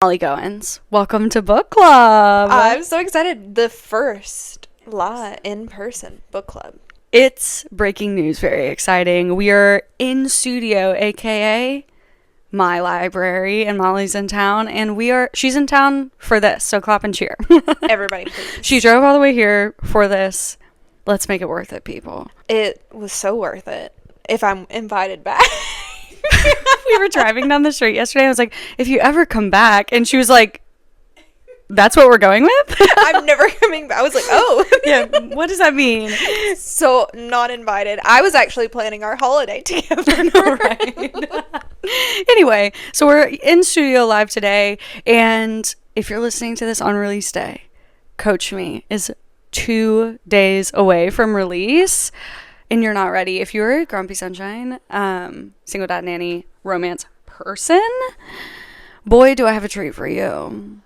Mollie Goins. Welcome to book club. I'm so excited. The first in-person book club. It's breaking news, very exciting. We are in studio, aka my library, and Mollie's in town, and she's in town for this, so clap and cheer. Everybody, please. She drove all the way here for this. Let's make it worth it, people. It was so worth it if I'm invited back. We were driving down the street yesterday. I was like, if you ever come back, and she was like, that's what we're going with? I'm never coming back. I was like, oh. Yeah, what does that mean? So, not invited. I was actually planning our holiday together. Right. Anyway, so we're in studio live today, and if you're listening to this on release day, Coach Me is 2 days away from release, and you're not ready. If you're a Grumpy Sunshine, single dad nanny, romance person, boy, do I have a treat for you.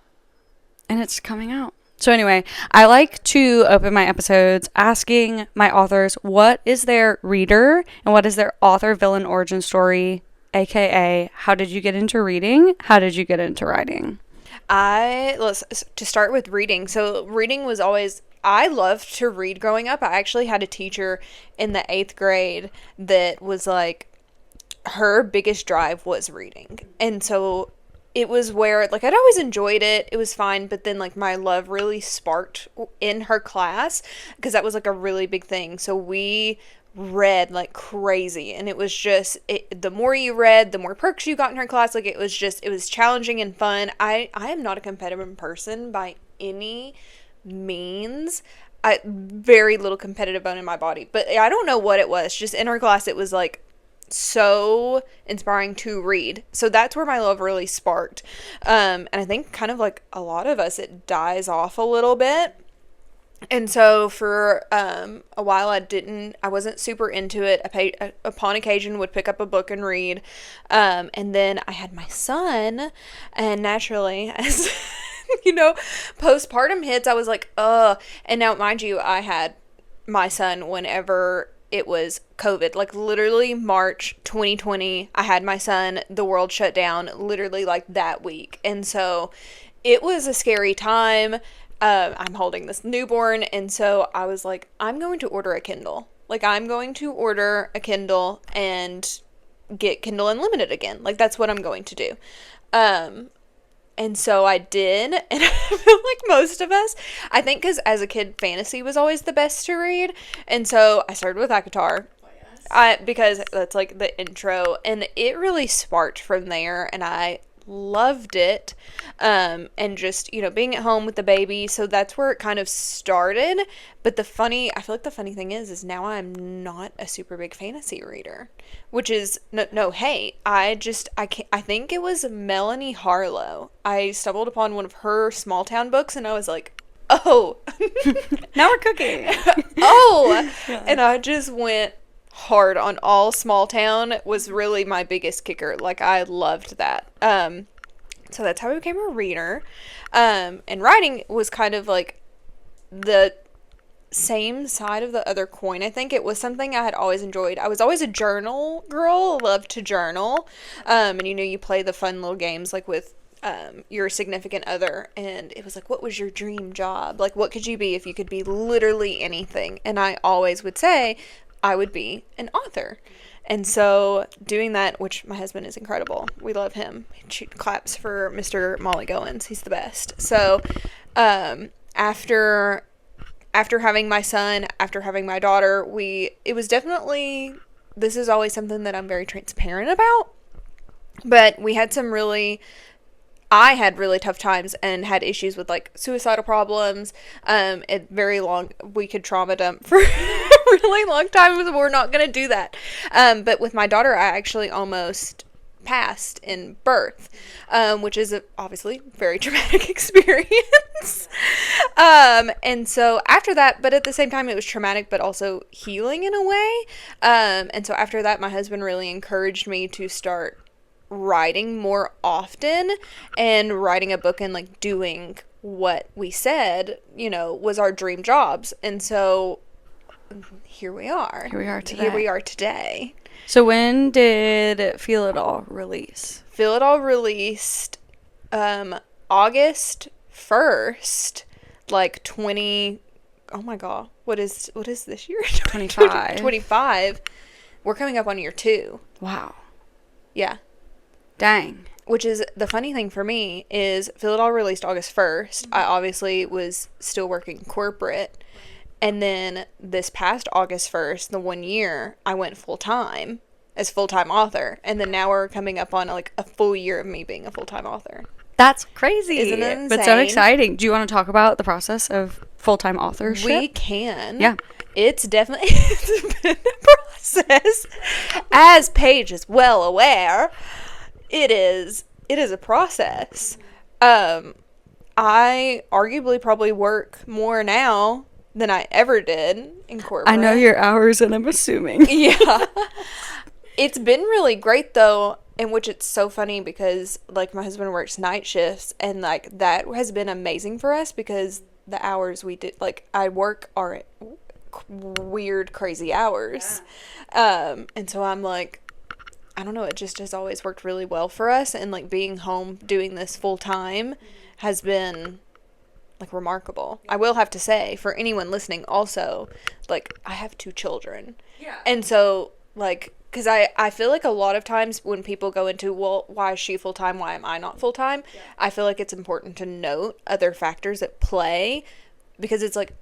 And it's coming out. So anyway, I like to open my episodes asking my authors what is their reader and what is their author villain origin story, aka how did you get into reading? How did you get into writing? Let's to start with reading. So reading was always, I loved to read growing up. I actually had a teacher in the 8th grade that was like, her biggest drive was reading. And so it was where, like, I'd always enjoyed it. It was fine. But then, like, my love really sparked in her class because that was, like, a really big thing. So we read like crazy. And it was just, the more you read, the more perks you got in her class. Like, it was challenging and fun. I am not a competitive person by any means. Very little competitive bone in my body. But I don't know what it was. Just in her class, it was, like, so inspiring to read. So that's where my love really sparked. And I think kind of like a lot of us, it dies off a little bit. And so for a while I wasn't super into it. Upon occasion would pick up a book and read. And then I had my son, and naturally, as postpartum hits, I was like, and now mind you, I had my son whenever it was COVID, like literally March 2020, I had my son, the world shut down literally like that week. And so it was a scary time. I'm holding this newborn. And so I was like, I'm going to order a Kindle. Like, I'm going to order a Kindle and get Kindle Unlimited again. Like, that's what I'm going to do. And so I did, and I feel like most of us, I think because as a kid, fantasy was always the best to read, and so I started with ACOTAR, because that's like the intro, and it really sparked from there, and I loved it, and just, being at home with the baby, so that's where it kind of started. But I feel like the funny thing is now I'm not a super big fantasy reader, which is no hate. I think it was Melanie Harlow. I stumbled upon one of her small town books, and I was like, oh, now we're cooking. Oh, yeah. And I just went hard on all small town. Was really my biggest kicker. Like, I loved that. So that's how I became a reader. And writing was kind of like the same side of the other coin. I think it was something I had always enjoyed. I was always a journal girl, loved to journal. And you play the fun little games like with your significant other, and it was like, what was your dream job? Like, what could you be if you could be literally anything? And I always would say I would be an author. And so doing that, which my husband is incredible. We love him. He claps for Mr. Mollie Goins. He's the best. So after having my son, after having my daughter, it was definitely, this is always something that I'm very transparent about. But we had I had really tough times and had issues with like suicidal problems. We could trauma dump for a really long time. We're not going to do that. But with my daughter, I actually almost passed in birth, which is obviously very traumatic experience. And so after that, but at the same time, it was traumatic, but also healing in a way. And so after that, my husband really encouraged me to start writing more often and writing a book and like doing what we said, was our dream jobs. And so here we are. Here we are today. So when did Feel It All release? Feel It All released August 1st, like 20, oh my god, what is this year? 25. 25. We're coming up on year 2. Wow. Yeah. Dang. Which is the funny thing for me is Feel It All released August 1st. I obviously was still working corporate. And then this past August 1st, the 1 year, I went full-time as full-time author. And then now we're coming up on like a full year of me being a full-time author. That's crazy. Isn't it insane? But so exciting. Do you want to talk about the process of full-time authorship? We can. Yeah. It's definitely it's been a process. As Paige is well aware, it is a process. I arguably probably work more now than I ever did in corporate. I know your hours, and I'm assuming. Yeah. It's been really great, though, in which it's so funny because, like, my husband works night shifts, and, like, that has been amazing for us because the hours we did, like, I work are weird, crazy hours. Yeah. And so I'm like, I don't know, it just has always worked really well for us, and, like, being home doing this full time has been, like, remarkable. I will have to say, for anyone listening also, like, I have 2 children. Yeah. And so, like, because I feel like a lot of times when people go into, well, why is she full-time? Why am I not full-time? Yeah. I feel like it's important to note other factors at play because it's like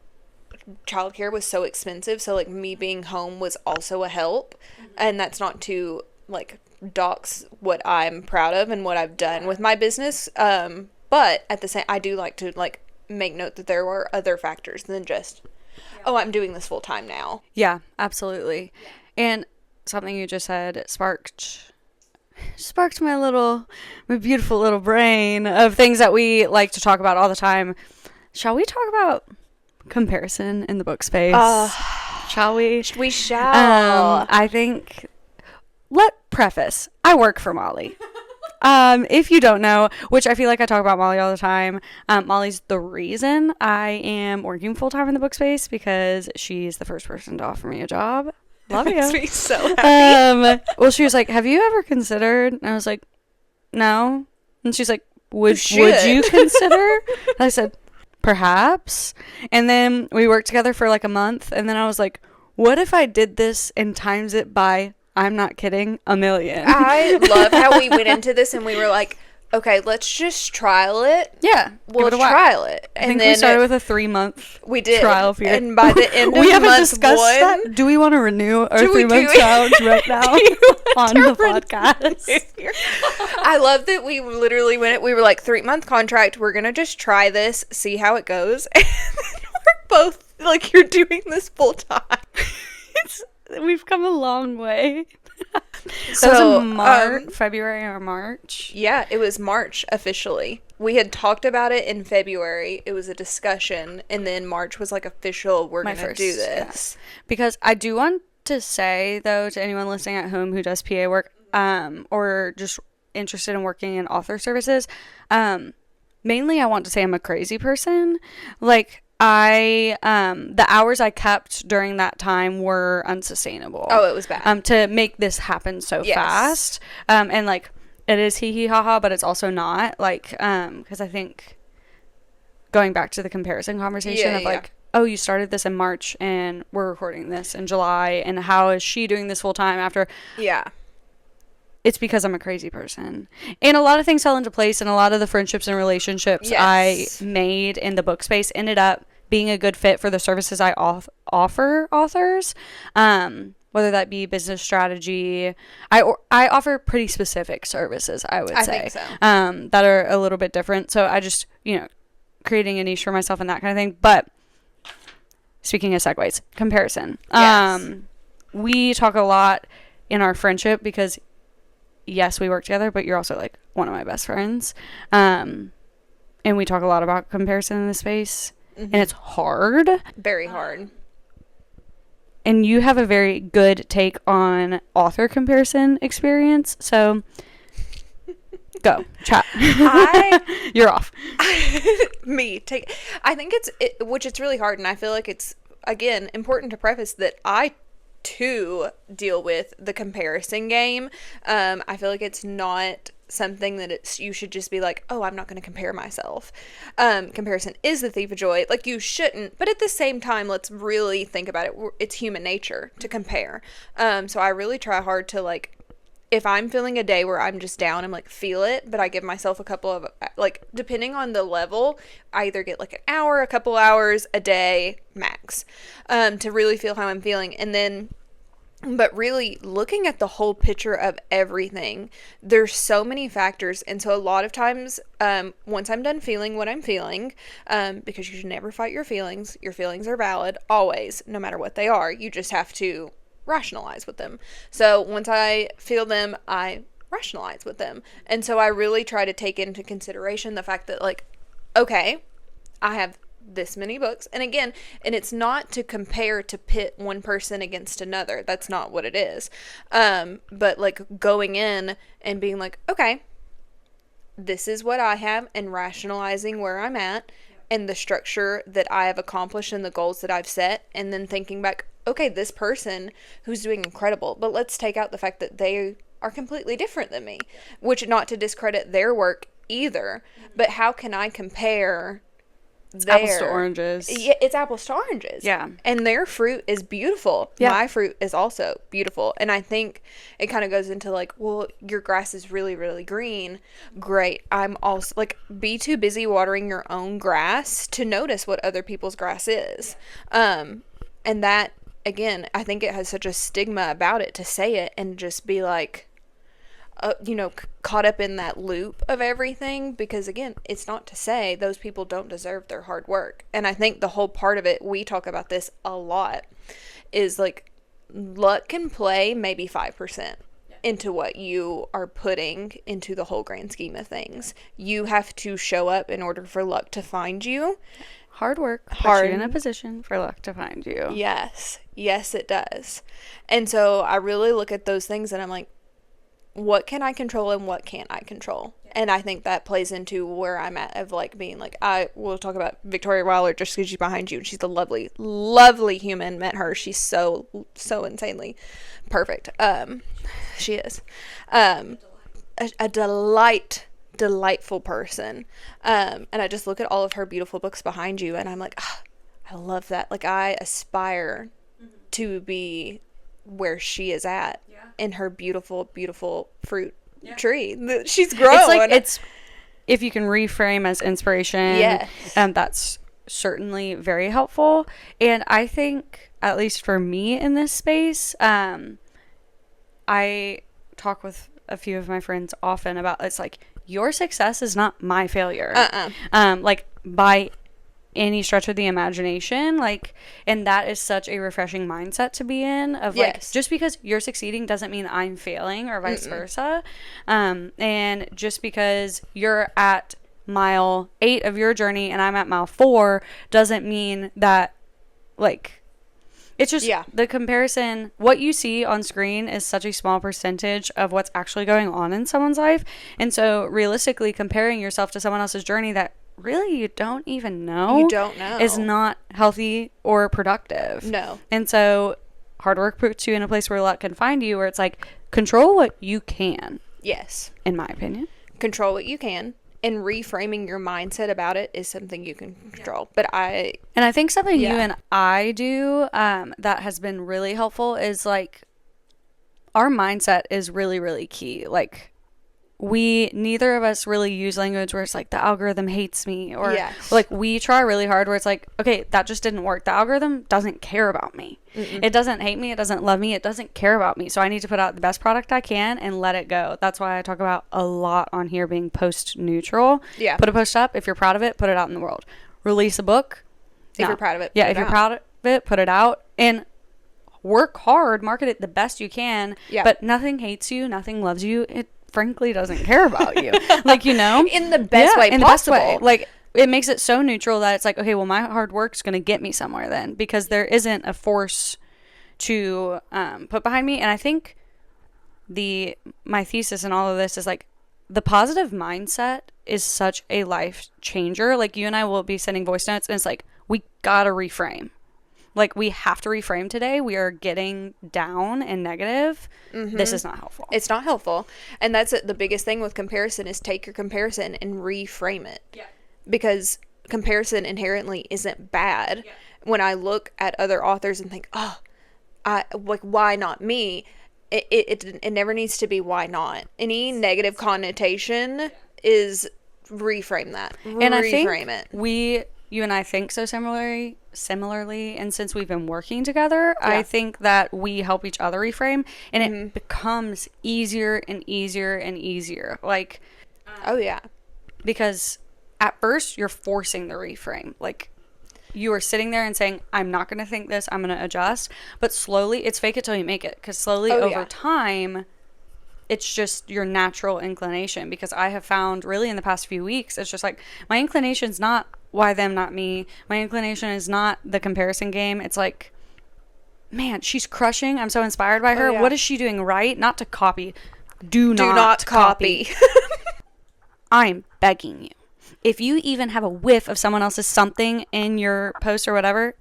childcare was so expensive. So, like, me being home was also a help. Mm-hmm. And that's not to, like, dox what I'm proud of and what I've done with my business. But at the same, I do like to, like, make note that there were other factors than just, oh, I'm doing this full-time now. Yeah, absolutely. Yeah. And something you just said sparked my beautiful little brain of things that we like to talk about all the time. Shall we talk about comparison in the book space? Shall we? We shall. I think, preface, I work for Mollie. If you don't know, which I feel like I talk about Mollie all the time, Mollie's the reason I am working full-time in the book space because she's the first person to offer me a job. Love you. Makes me so happy. Well, she was like, have you ever considered? And I was like, no. And she's like, would you consider? And I said, perhaps. And then we worked together for like a month. And then I was like, what if I did this and times it by, I'm not kidding, 1 million? I love how we went into this and we were like, okay, let's just trial it. Yeah. We'll trial it. I think we started with a 3-month trial period. And by the end of we haven't month discussed 1, that. Do we want to renew our 3-month challenge right now on the podcast? I love that we literally we were like, 3-month contract. We're going to just try this, see how it goes. And then we're both like, you're doing this full time. We've come a long way. So was in February or March? Yeah, it was March officially. We had talked about it in February. It was a discussion, and then March was like official. We're going to do this. Yeah. Because I do want to say, though, to anyone listening at home who does PA work, or just interested in working in author services, mainly I want to say I'm a crazy person. Like, the hours I kept during that time were unsustainable. Oh, it was bad. To make this happen so fast. And like, it is hee ha ha, but it's also not, like, because I think going back to the comparison conversation of like, oh, you started this in March and we're recording this in July, and how is she doing this full time after? Yeah. It's because I'm a crazy person. And a lot of things fell into place, and a lot of the friendships and relationships I made in the book space ended up being a good fit for the services I offer authors, whether that be business strategy. I offer pretty specific services, I would say, think so. That are a little bit different. So I just, creating a niche for myself and that kind of thing. But speaking of segues, comparison. Yes. We talk a lot in our friendship because, yes, we work together, but you're also like one of my best friends. And we talk a lot about comparison in the space. Mm-hmm. And it's hard. Very hard. And you have a very good take on author comparison experience. So go. Chat. You're off. I think which it's really hard. And I feel like it's, again, important to preface that I too deal with the comparison game. I feel like it's not something that you should just be like, oh, I'm not going to compare myself. Comparison is the thief of joy. Like, you shouldn't, but at the same time, let's really think about it. It's human nature to compare. So I really try hard to, like, if I'm feeling a day where I'm just down, I'm like, feel it, but I give myself a couple of, like, depending on the level, I either get like an hour, a couple hours, a day max, to really feel how I'm feeling. And then, but really looking at the whole picture of everything, there's so many factors. And so a lot of times, once I'm done feeling what I'm feeling, because you should never fight your feelings are valid always, no matter what they are. You just have to rationalize with them. So once I feel them, I rationalize with them. And so I really try to take into consideration the fact that, like, okay, I have this many books. And again, and it's not to compare, to pit one person against another. That's not what it is. But like going in and being like, okay, this is what I have, and rationalizing where I'm at and the structure that I have accomplished and the goals that I've set, and then thinking back, okay, this person who's doing incredible, but let's take out the fact that they are completely different than me, which, not to discredit their work either, but how can I compare apples to oranges? Yeah, it's apples to oranges. Yeah. And their fruit is beautiful. Yeah. My fruit is also beautiful. And I think it kind of goes into like, well, your grass is really, really green. Great. I'm also like, be too busy watering your own grass to notice what other people's grass is. And that, again, I think it has such a stigma about it to say it and just be like, caught up in that loop of everything, because again, it's not to say those people don't deserve their hard work. And I think the whole part of it, we talk about this a lot, is like, luck can play maybe 5% into what you are putting into the whole grand scheme of things. You have to show up in order for luck to find you. Hard work puts you in a position for luck to find you. Yes it does. And so I really look at those things and I'm like, what can I control and what can't I control? And I think that plays into where I'm at, of like being like, I will talk about Victoria Wilder just because she's behind you, and she's a lovely, lovely human. Met her. She's so insanely perfect. She is. A delightful person. And I just look at all of her beautiful books behind you and I'm like, oh, I love that. Like, I aspire to be where she is at in her beautiful fruit tree that she's grown. It's if you can reframe as inspiration, yes, that's certainly very helpful. And I think, at least for me in this space, I talk with a few of my friends often about, it's like, your success is not my failure. Like, by any stretch of the imagination, like, and that is such a refreshing mindset to be in, of like, just because you're succeeding doesn't mean I'm failing, or vice versa. And just because you're at mile 8 of your journey and I'm at mile 4 doesn't mean that, like, it's just the comparison. What you see on screen is such a small percentage of what's actually going on in someone's life. And so realistically, comparing yourself to someone else's journey that really you don't even know, is not healthy or productive. No. And so hard work puts you in a place where luck can find you, where it's like, control what you can. Yes. In my opinion. Control what you can. And reframing your mindset about it is something you can control. But I think something you and I do, that has been really helpful, is like, our mindset is really, really key. Like, neither of us really use language where it's like, the algorithm hates me, or like, we try really hard where it's like, okay, that just didn't work. The algorithm doesn't care about me. It doesn't hate me. It doesn't love me. It doesn't care about me. So I need to put out the best product I can and let it go. That's why I talk about a lot on here being post neutral. Yeah. Put a post up. If you're proud of it, put it out in the world. Release a book. If you're proud of it, if you're proud of it, put it out. And work hard, market it the best you can. Yeah. But nothing hates you. Nothing loves you. It frankly doesn't care about you. Like, in the best way in possible. The best way. Like, it makes it so neutral that it's like, okay, well, my hard work's going to get me somewhere then, because there isn't a force to put behind me. And I think my thesis in all of this is like, the positive mindset is such a life changer. Like, you and I will be sending voice notes and it's like, we gotta reframe. like, we have to reframe today. We are getting down and negative. This is not helpful. It's not helpful. And that's the biggest thing with comparison is take your comparison and reframe it. Yeah. Because comparison inherently isn't bad. Yeah. When I look at other authors and think, oh, why not me? It never needs to be why not. Any negative connotation is reframe that. And I think you and I think so similarly, and since we've been working together, I think that we help each other reframe, and it becomes easier and easier and easier. Like, oh yeah, because at first you're forcing the reframe. Like, you are sitting there and saying, I'm not going to think this, I'm going to adjust. But slowly, it's fake it till you make it. Because slowly over time, it's just your natural inclination. Because I have found really in the past few weeks, it's just like, my inclination's not why them, not me. My inclination is not the comparison game. It's like, man, she's crushing. I'm so inspired by her. Oh, yeah. What is she doing right? Not to copy. Do not copy. I'm begging you. If you even have a whiff of someone else's something in your post or whatever,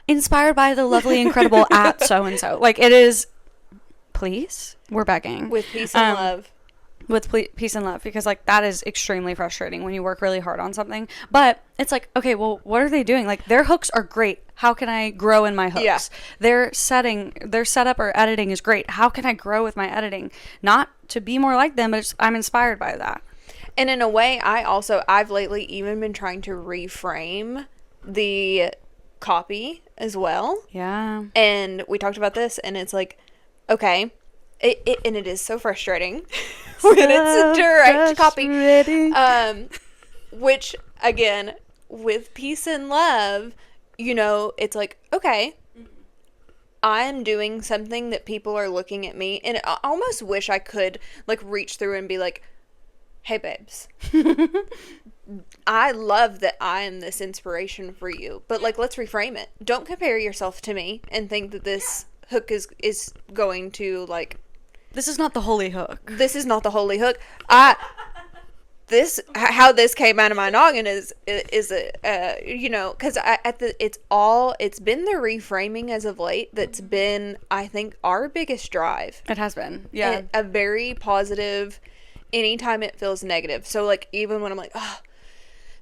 inspired by the lovely, incredible at so-and-so. Like, it is, please, we're begging. With peace and love. With peace and love. Because, like, that is extremely frustrating when you work really hard on something. But it's like, okay, well, what are they doing? Like, their hooks are great. How can I grow in my hooks? Yeah. Their setup or editing is great. How can I grow with my editing? Not to be more like them, but I'm inspired by that. And in a way, I've lately even been trying to reframe the copy as well. Yeah. And we talked about this, and it's like, okay, and it is so frustrating when it's direct copy. Which, again, with peace and love, it's like, okay, I'm doing something that people are looking at me, and I almost wish I could, like, reach through and be like, hey, babes, I love that I am this inspiration for you, but, like, let's reframe it. Don't compare yourself to me and think that this hook is going to, like... This is not the holy hook. This is not the holy hook. How this came out of my noggin is because it's been the reframing as of late that's been, I think, our biggest drive. It has been, yeah. And a very positive... anytime it feels negative. So, like, even when I'm like, oh,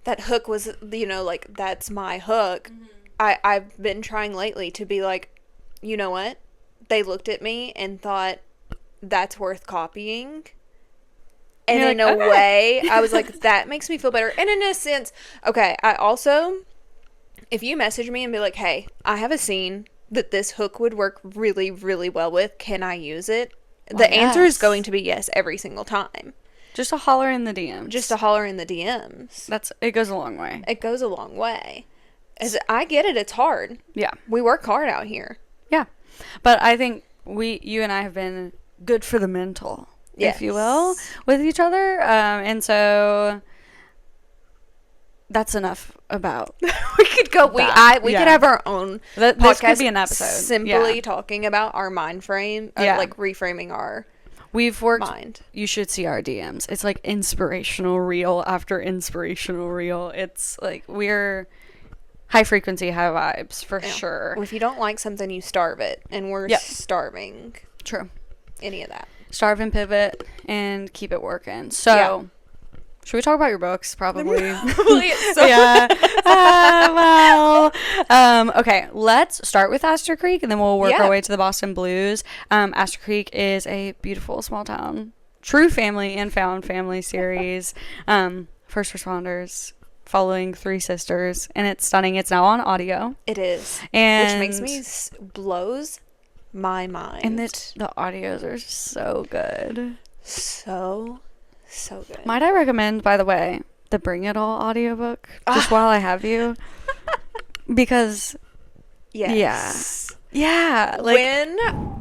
that hook was, like, that's my hook. Mm-hmm. I've been trying lately to be like, you know what? They looked at me and thought, that's worth copying. And in a way, I was like, that makes me feel better. And in a sense, okay, I also, if you message me and be like, hey, I have a scene that this hook would work really, really well with. Can I use it? The answer is going to be yes every single time. Just a holler in the DMs. It goes a long way. It goes a long way. As I get it, it's hard. Yeah. We work hard out here. Yeah. But I think you and I have been good for the mental, if you will, with each other. And so that's enough about we could go that. We could have our own podcast. This could be an episode simply talking about our mind frame, like reframing our mind. You should see our DMs. It's like inspirational reel after inspirational reel. It's like we're high frequency, high vibes for sure. Well, if you don't like something, you starve it, and we're starving. True. Any of that. Starve and pivot and keep it working. So. Yeah. Should we talk about your books? Probably. Yeah. Okay. Let's start with Astor Creek, and then we'll work our way to the Boston Blues. Astor Creek is a beautiful small town, true family and found family series. First responders following three sisters, and it's stunning. It's now on audio. It is, which makes me blows my mind. And the audios are so good. So good. Might I recommend, by the way, the Bring It All audiobook just while I have you? Because yeah, like, when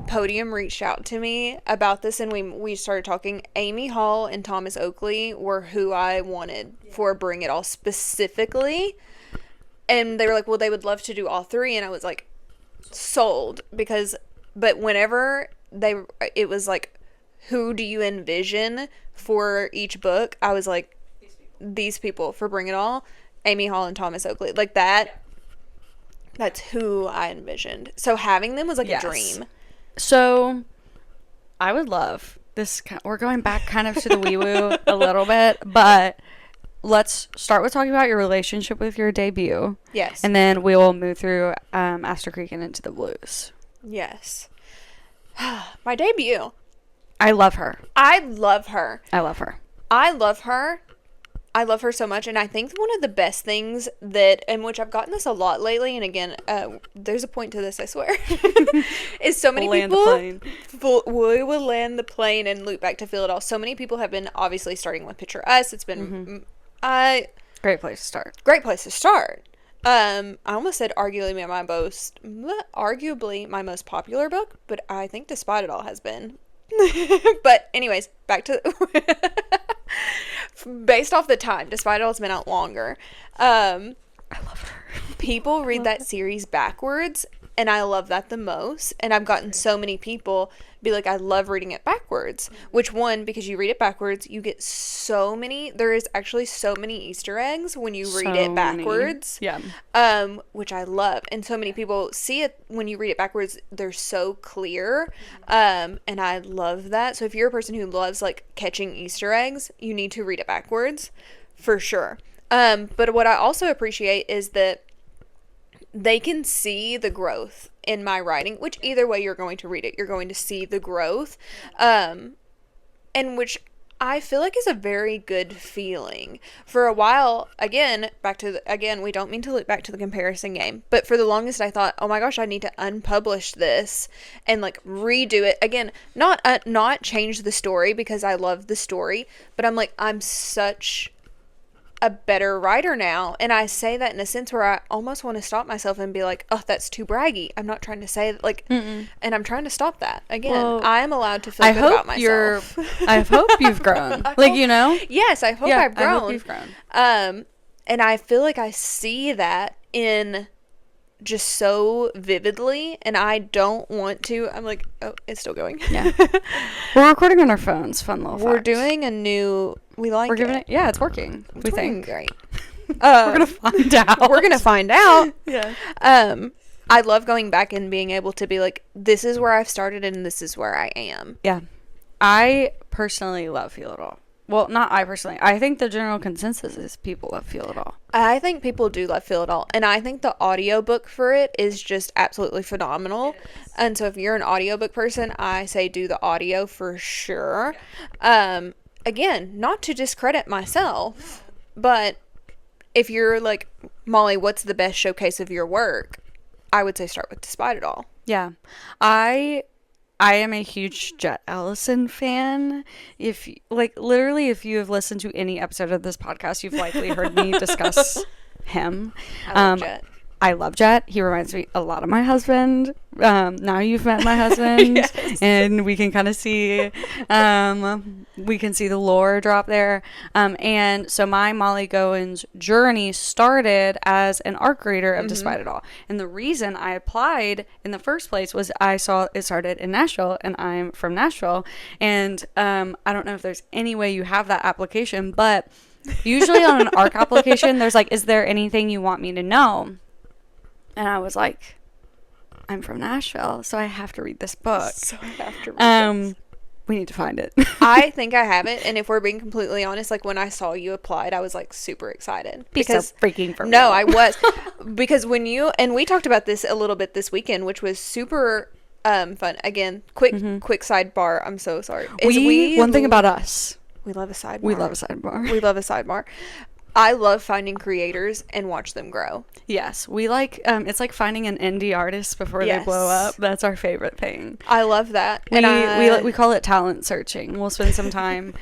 Podium reached out to me about this and we started talking, Amy Hall and Thomas Oakley were who I wanted for Bring It All specifically, and they were like, well, they would love to do all three, and I was like, sold. But whenever it was like, who do you envision for each book? I was like, these people for Bring It All, Amy Hall and Thomas Oakley, like that. That's who I envisioned. So having them was like Yes. a dream. So I would love this. We're going back kind of to the wee woo a little bit, but let's start with talking about your relationship with your debut. Yes. And then we will move through Astor Creek and into the blues. Yes. My debut. I love her. I love her. I love her. I love her. I love her so much. And I think one of the best things that, in which I've gotten this a lot lately, and again, there's a point to this, I swear, is so many Land the people, plane. We will land the plane and loop back to Feel It All. So many people have been obviously starting with Picture Us. It's been, Great place to start. great place to start. I almost said arguably my most popular book, but I think Despite It All has been. But anyways, back to based off the time, Despite It All has been out longer. I love her. People read that series backwards, and I love that the most. And I've gotten so many people be like, I love reading it backwards. Which one, because you read it backwards, you get so many, there is actually so many Easter eggs when you read it backwards. Yeah. Which I love. And so many people see it when you read it backwards, they're so clear. And I love that. So if you're a person who loves like catching Easter eggs, you need to read it backwards for sure. But what I also appreciate is that they can see the growth in my writing, which either way you're going to read it, you're going to see the growth, and which I feel like is a very good feeling. For a while, again, we don't mean to look back to the comparison game, but for the longest I thought, oh my gosh, I need to unpublish this and like redo it again, not change the story because I love the story, but I'm like, I'm such a better writer now, and I say that in a sense where I almost want to stop myself and be like, oh, that's too braggy. I'm not trying to say like, and I'm trying to stop that. Again, well, I am allowed to feel good about myself. I hope you've grown. Yes, I hope I've grown. I hope you've grown. And I feel like I see that in just so vividly, and I don't want to. I'm like, oh, it's still going. Yeah. We're recording on our phones. Fun little We're fact. doing a new. We like. We're giving it. Yeah, it's working. We think great. We're gonna find out. We're gonna find out. Yeah. I love going back and being able to be like, this is where I've started and this is where I am. Yeah. I personally love Feel It All. Well, not I personally. I think the general consensus is people love Feel It All. I think people do love Feel It All. And I think the audiobook for it is just absolutely phenomenal. And so if you're an audiobook person, I say do the audio for sure. Again, not to discredit myself, but if you're like, Molly, what's the best showcase of your work? I would say start with Despite It All. Yeah. I am a huge Jet Ellison fan. If if you have listened to any episode of this podcast, you've likely heard me discuss him. I love Jet. I love Jet. He reminds me a lot of my husband. Now you've met my husband, Yes. And we can kind of see, the lore drop there. And so my Mollie Goins journey started as an ARC reader of Despite It All. And the reason I applied in the first place was I saw it started in Nashville, and I'm from Nashville. And I don't know if there's any way you have that application, but usually on an ARC application, there's like, is there anything you want me to know? And I was like, I'm from Nashville, so I have to read this book. So I have to read this. We need to find it. I think I have it, and if we're being completely honest, like when I saw you applied, I was like super excited. Because so freaking for no, I was. Because when you, and we talked about this a little bit this weekend, which was super fun. Again, quick sidebar. I'm so sorry. One thing about us. We love a sidebar. We love a sidebar. We love a sidebar. I love finding creators and watch them grow. Yes, we like it's like finding an indie artist before they blow up. That's our favorite thing. I love that. And we call it talent searching. We'll spend some time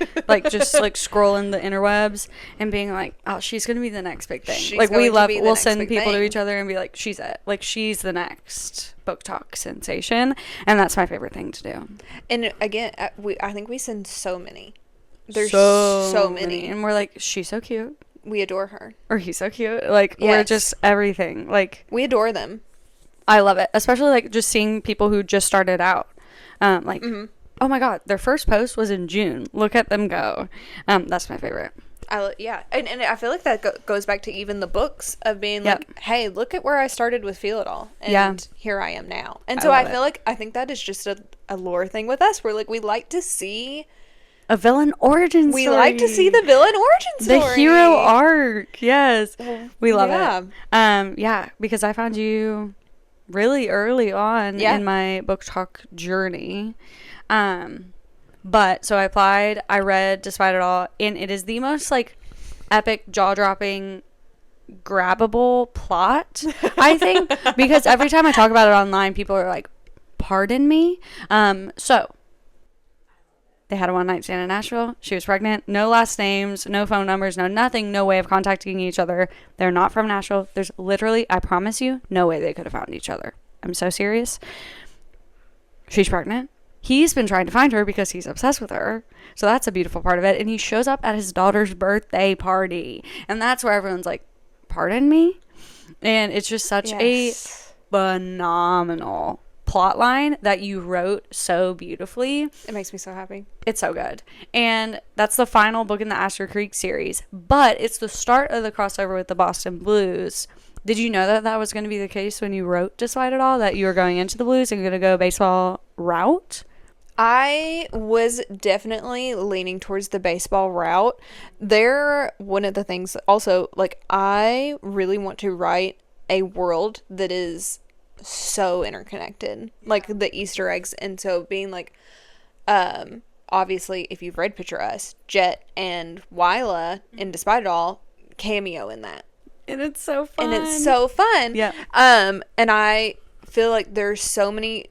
just scrolling the interwebs and being like, oh, she's gonna be the next big thing. We'll send people to each other and be like, she's the next book talk sensation, and that's my favorite thing to do. And again, I think we send so many. There's so many, and we're like, she's so cute. We adore her. Or he's so cute. We're just everything. We adore them. I love it. Especially, just seeing people who just started out. Oh, my God. Their first post was in June. Look at them go. That's my favorite. Yeah, and I feel like that goes back to even the books of being like, hey, look at where I started with Feel It All, and here I am now. And so I feel like I think that is just a lore thing with us. We're like, we like to see a villain origin story. We like to see the villain origin story. The hero arc. Yes. We love it. Yeah, because I found you really early on in my book talk journey. But so I applied, I read Despite It All, and it is the most like epic, jaw-dropping, grabbable plot, I think, because every time I talk about it online, people are like, pardon me? So they had a one-night stand in Nashville. She was pregnant. No last names, no phone numbers, no nothing, no way of contacting each other. They're not from Nashville. There's literally, I promise you, no way they could have found each other. I'm so serious. She's pregnant. He's been trying to find her because he's obsessed with her. So that's a beautiful part of it. And he shows up at his daughter's birthday party. And that's where everyone's like, pardon me? And it's just such a phenomenal plot line that you wrote so beautifully. It makes me so happy. It's so good. And that's the final book in the Astor Creek series. But it's the start of the crossover with the Boston Blues. Did you know that that was going to be the case when you wrote Despite It All? That you were going into the Blues and going to go baseball route? I was definitely leaning towards the baseball route. One of the things also, like, I really want to write a world that is so interconnected, like the Easter eggs. And so being like, obviously, if you've read Picture Us, Jet and Wyla in Despite It All cameo in that. And it's so fun. Yeah. And I feel like there were so many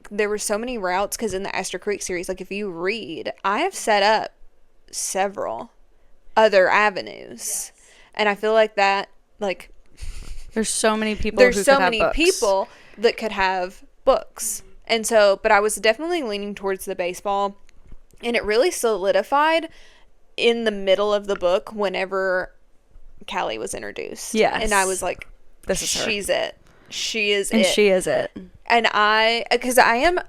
routes, because in the Astor Creek series, like, if you read, I have set up several other avenues. And I feel like that, like, there's so many people that could have books. And so, but I was definitely leaning towards the baseball, and it really solidified in the middle of the book whenever Callie was introduced. Yes. And I was like, this is her. She's it. She is and it. She is it. And because I am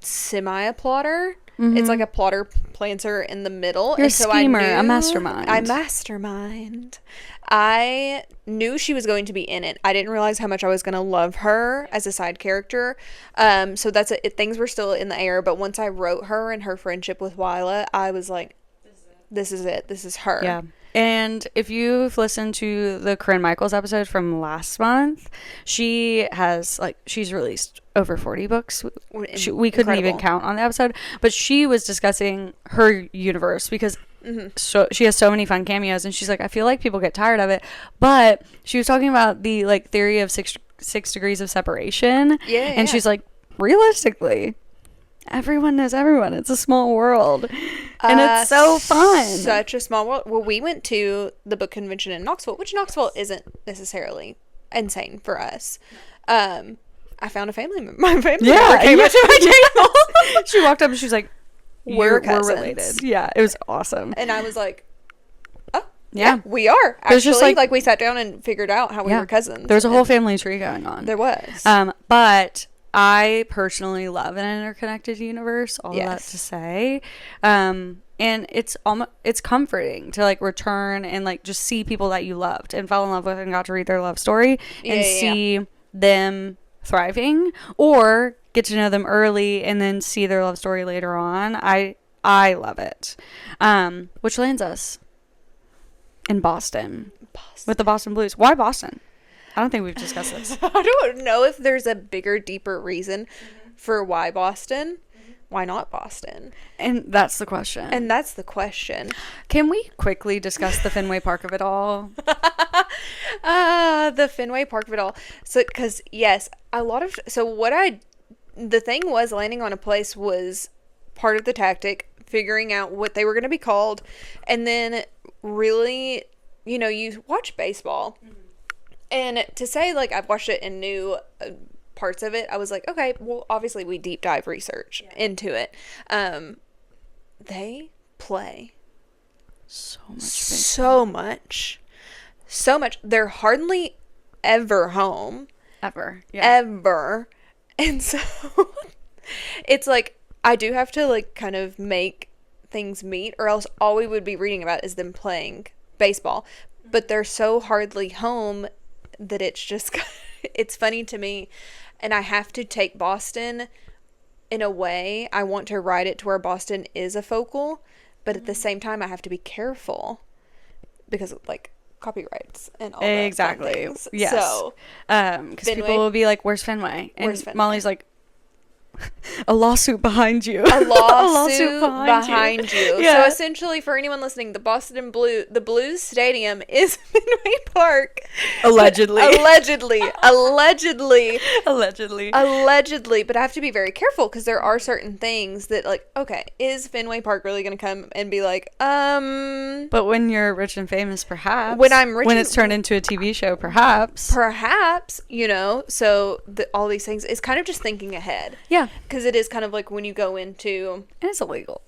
semi a plotter. Mm-hmm. It's like a plotter planter in the middle. You're a schemer, a mastermind. I mastermind. I knew she was going to be in it. I didn't realize how much I was going to love her as a side character. So that's it. Things were still in the air. But once I wrote her and her friendship with Wyla, I was like, this is it. This is her. Yeah. And if you've listened to the Corinne Michaels episode from last month, she's released over 40 books. We couldn't even count on the episode, but she was discussing her universe because so she has so many fun cameos, and she's like, I feel like people get tired of it, but she was talking about the like theory of six degrees of separation. And she's like, realistically, everyone knows everyone. It's a small world. And it's so fun. Such a small world. Well, we went to the book convention in Knoxville, which Knoxville isn't necessarily insane for us. I found a family member. My family member came up to my table. She walked up and she was like, we're related. Yeah, it was awesome. And I was like, oh, yeah we are. Actually, just like we sat down and figured out how we were cousins. There's a whole family tree going on. There was. But I personally love an interconnected universe, all that to say. And it's comforting to like return and like just see people that you loved and fell in love with and got to read their love story and see them thriving, or get to know them early and then see their love story later on. I love it. Which lands us in Boston with the Boston Blues. Why Boston? I don't think we've discussed this. I don't know if there's a bigger, deeper reason for why Boston. Why not Boston? And that's the question. Can we quickly discuss the Fenway Park of it all? The Fenway Park of it all. So, because, yes, the thing was, landing on a place was part of the tactic, figuring out what they were going to be called, and then really, you watch baseball. And to say, like, I've watched it and knew parts of it, I was like, okay, well, obviously we deep dive research into it. They play so much. They're hardly ever home. Ever. Yeah. Ever. And so it's like, I do have to, like, kind of make things meet, or else all we would be reading about is them playing baseball, but they're so hardly home that it's just it's funny to me, and I have to take Boston in a way. I want to write it to where Boston is a focal, but at the same time I have to be careful because of, like, copyrights and all that Exactly. things. Yes. So because people will be like, where's Fenway? And Where's Fenway? Molly's like, a lawsuit behind you. A lawsuit behind you. Yeah. So essentially, for anyone listening, the Blues Stadium is Fenway Park. Allegedly. Allegedly. But I have to be very careful because there are certain things that, like, okay, is Fenway Park really going to come and be like, But when you're rich and famous, perhaps. When I'm rich when and- it's turned into a TV show, perhaps. you know, so all these things, it's kind of just thinking ahead. Yeah. Because it is kind of like when you go into... And it's illegal.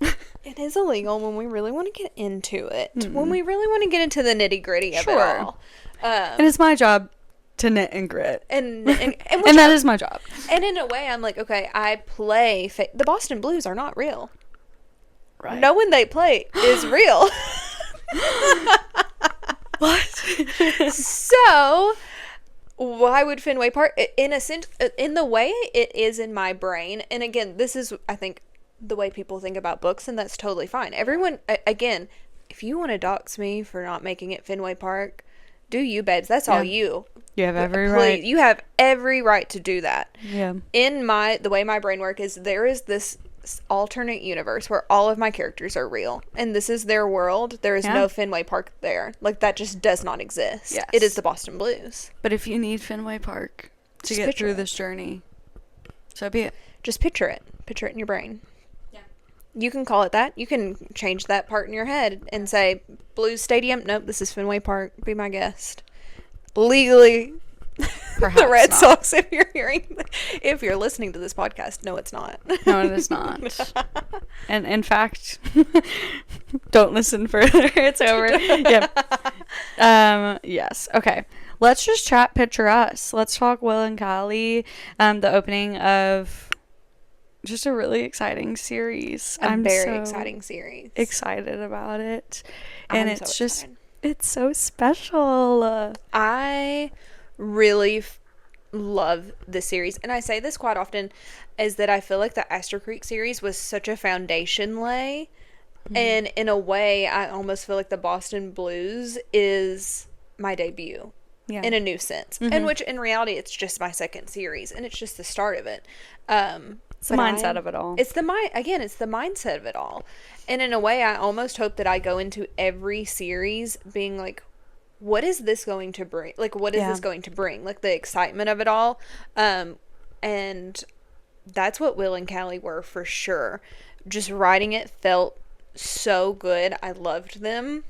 It is illegal when we really want to get into it. When we really want to get into the nitty-gritty of it Sure. all. And it's my job to knit and grit. And And that is my job. And in a way, I'm like, okay, I play... the Boston Blues are not real. Right. No one they play is real. What? So... why would Fenway Park, in a sense, in the way it is in my brain, and again, this is, I think, the way people think about books, and that's totally fine. Everyone, again, if you want to dox me for not making it Fenway Park, do you, babes. That's all you. You have every Please, right. you have every right to do that. Yeah. In the way my brain works is there is this alternate universe where all of my characters are real, and this is their world. There is no Fenway Park there. Like, that just does not exist. Yes. It is the Boston Blues. But if you need Fenway Park to Just get picture through it. this journey, so be it. Just picture it in your brain. Yeah. You can call it that. You can change that part in your head and say Blues Stadium. Nope, this is Fenway Park. Be my guest. Legally, Perhaps the Red not. Sox. If you're listening to this podcast, no, it's not. No, it is not. And in fact, don't listen further. It's over. Yeah. Yes. Okay. Let's just chat Picture Us. Let's talk Will and Callie. The opening of just a really exciting series. I'm very so exciting series. excited about it. And I'm it's so just, excited. it's so special. I really love this series, and I say this quite often, is that I feel like the Astor Creek series was such a foundation lay, and in a way I almost feel like the Boston Blues is my debut in a new sense, and which in reality it's just my second series, and it's just the start of it. It's the mindset of it all. It's the mindset of it all, and in a way I almost hope that I go into every series being like, what is this going to bring? Like, what is this going to bring? Like, the excitement of it all. And that's what Will and Callie were for sure. Just writing it felt so good. I loved them.